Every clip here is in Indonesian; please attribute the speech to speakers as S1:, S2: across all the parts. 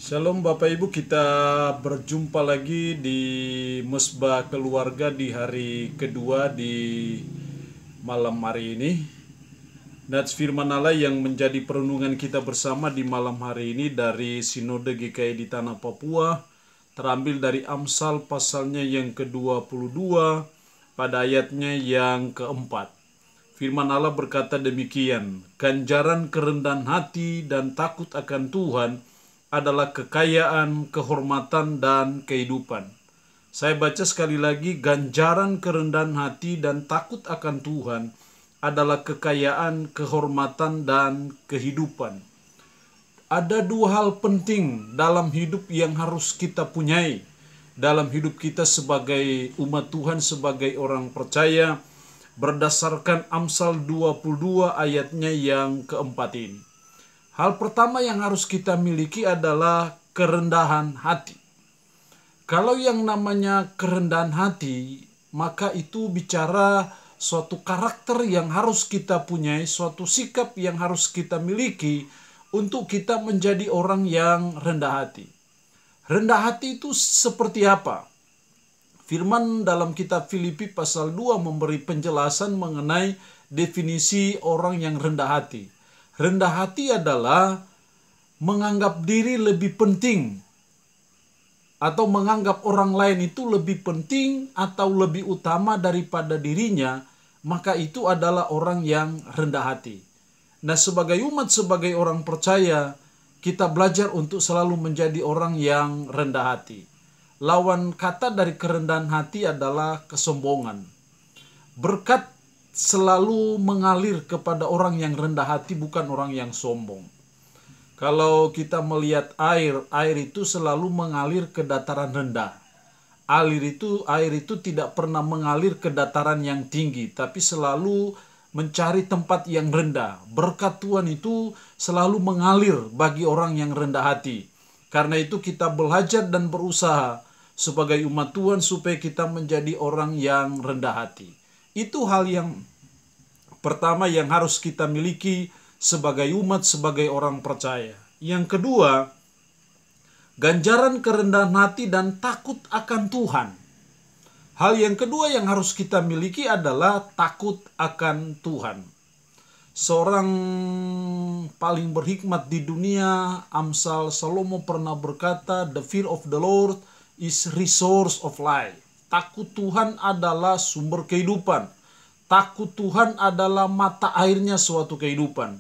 S1: Shalom Bapak Ibu, kita berjumpa lagi di Mesbah Keluarga di hari kedua di malam hari ini. Nats firman Allah yang menjadi perenungan kita bersama di malam hari ini dari Sinode GKI di Tanah Papua, terambil dari Amsal pasalnya yang ke-22 pada ayatnya yang keempat. Firman Allah berkata demikian, ganjaran kerendahan hati dan takut akan Tuhan adalah kekayaan, kehormatan, dan kehidupan. Saya baca sekali lagi, ganjaran kerendahan hati dan takut akan Tuhan adalah kekayaan, kehormatan, dan kehidupan. Ada dua hal penting dalam hidup yang harus kita punyai. Dalam hidup kita sebagai umat Tuhan, sebagai orang percaya, berdasarkan Amsal 22 ayatnya yang keempat ini. Hal pertama yang harus kita miliki adalah kerendahan hati. Kalau yang namanya kerendahan hati, maka itu bicara suatu karakter yang harus kita punyai, suatu sikap yang harus kita miliki untuk kita menjadi orang yang rendah hati. Rendah hati itu seperti apa? Firman dalam kitab Filipi pasal 2 memberi penjelasan mengenai definisi orang yang rendah hati. Rendah hati adalah menganggap diri lebih penting atau menganggap orang lain itu lebih penting atau lebih utama daripada dirinya, maka itu adalah orang yang rendah hati. Nah, sebagai umat, sebagai orang percaya, kita belajar untuk selalu menjadi orang yang rendah hati. Lawan kata dari kerendahan hati adalah kesombongan. Berkat selalu mengalir kepada orang yang rendah hati, bukan orang yang sombong. Kalau kita melihat air itu selalu mengalir ke dataran rendah. Air itu tidak pernah mengalir ke dataran yang tinggi, tapi selalu mencari tempat yang rendah. Berkat Tuhan itu selalu mengalir bagi orang yang rendah hati. Karena itu kita belajar dan berusaha sebagai umat Tuhan supaya kita menjadi orang yang rendah hati. Itu hal yang pertama yang harus kita miliki sebagai umat, sebagai orang percaya. Yang kedua, ganjaran kerendahan hati dan takut akan Tuhan. Hal yang kedua yang harus kita miliki adalah takut akan Tuhan. Seorang paling berhikmat di dunia, Amsal Salomo pernah berkata, "The fear of the Lord is resource of life." Takut Tuhan adalah sumber kehidupan. Takut Tuhan adalah mata airnya suatu kehidupan.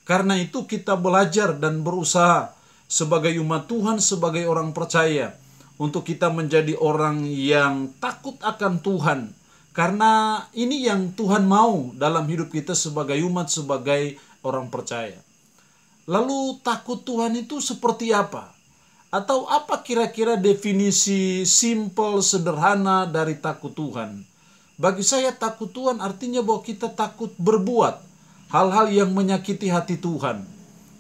S1: Karena itu kita belajar dan berusaha sebagai umat Tuhan, sebagai orang percaya, untuk kita menjadi orang yang takut akan Tuhan. Karena ini yang Tuhan mau dalam hidup kita sebagai umat, sebagai orang percaya. Lalu takut Tuhan itu seperti apa? Atau apa kira-kira definisi simple, sederhana dari takut Tuhan? Bagi saya takut Tuhan artinya bahwa kita takut berbuat hal-hal yang menyakiti hati Tuhan.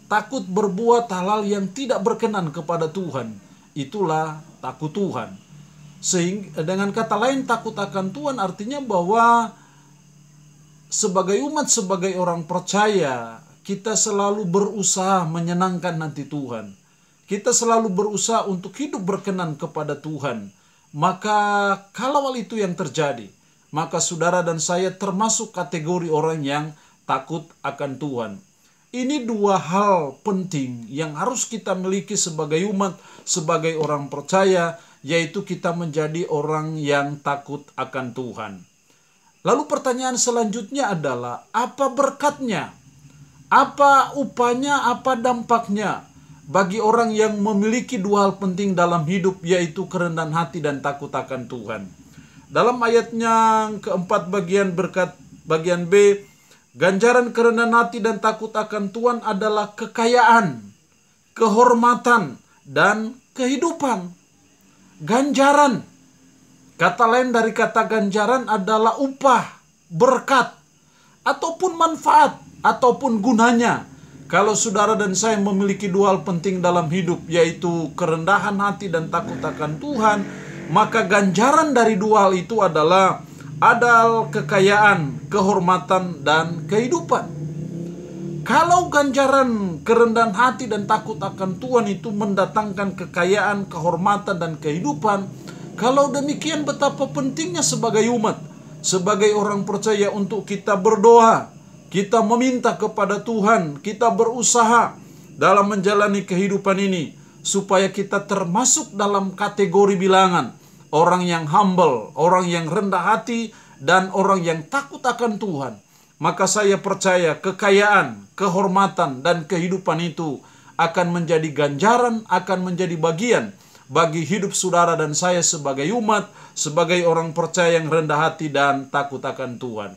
S1: Takut berbuat hal-hal yang tidak berkenan kepada Tuhan. Itulah takut Tuhan. Sehingga dengan kata lain, takut akan Tuhan artinya bahwa sebagai umat, sebagai orang percaya, kita selalu berusaha menyenangkan hati Tuhan. Kita selalu berusaha untuk hidup berkenan kepada Tuhan. Maka kalau hal itu yang terjadi, maka saudara dan saya termasuk kategori orang yang takut akan Tuhan. Ini dua hal penting yang harus kita miliki sebagai umat, sebagai orang percaya, yaitu kita menjadi orang yang takut akan Tuhan. Lalu pertanyaan selanjutnya adalah, apa berkatnya? Apa upahnya, apa dampaknya bagi orang yang memiliki dua hal penting dalam hidup, yaitu kerendahan hati dan takut akan Tuhan? Dalam ayatnya keempat bagian B, ganjaran kerendahan hati dan takut akan Tuhan adalah kekayaan, kehormatan, dan kehidupan. Ganjaran, kata lain dari kata ganjaran adalah upah, berkat, ataupun manfaat, ataupun gunanya. Kalau saudara dan saya memiliki dua hal penting dalam hidup, yaitu kerendahan hati dan takut akan Tuhan, maka ganjaran dari dua hal itu adalah kekayaan, kehormatan, dan kehidupan. Kalau ganjaran kerendahan hati dan takut akan Tuhan itu mendatangkan kekayaan, kehormatan, dan kehidupan, kalau demikian betapa pentingnya sebagai umat, sebagai orang percaya untuk kita berdoa, kita meminta kepada Tuhan, kita berusaha dalam menjalani kehidupan ini, supaya kita termasuk dalam kategori bilangan orang yang humble, orang yang rendah hati, dan orang yang takut akan Tuhan. Maka saya percaya kekayaan, kehormatan, dan kehidupan itu akan menjadi ganjaran, akan menjadi bagian bagi hidup saudara dan saya sebagai umat, sebagai orang percaya yang rendah hati dan takut akan Tuhan.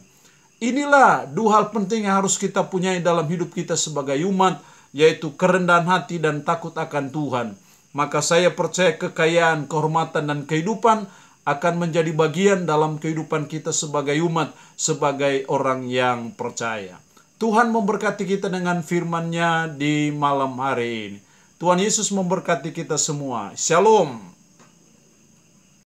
S1: Inilah dua hal penting yang harus kita punyai dalam hidup kita sebagai umat, yaitu kerendahan hati dan takut akan Tuhan. Maka saya percaya kekayaan, kehormatan, dan kehidupan akan menjadi bagian dalam kehidupan kita sebagai umat, sebagai orang yang percaya. Tuhan memberkati kita dengan firman-Nya di malam hari ini. Tuhan Yesus memberkati kita semua. Shalom.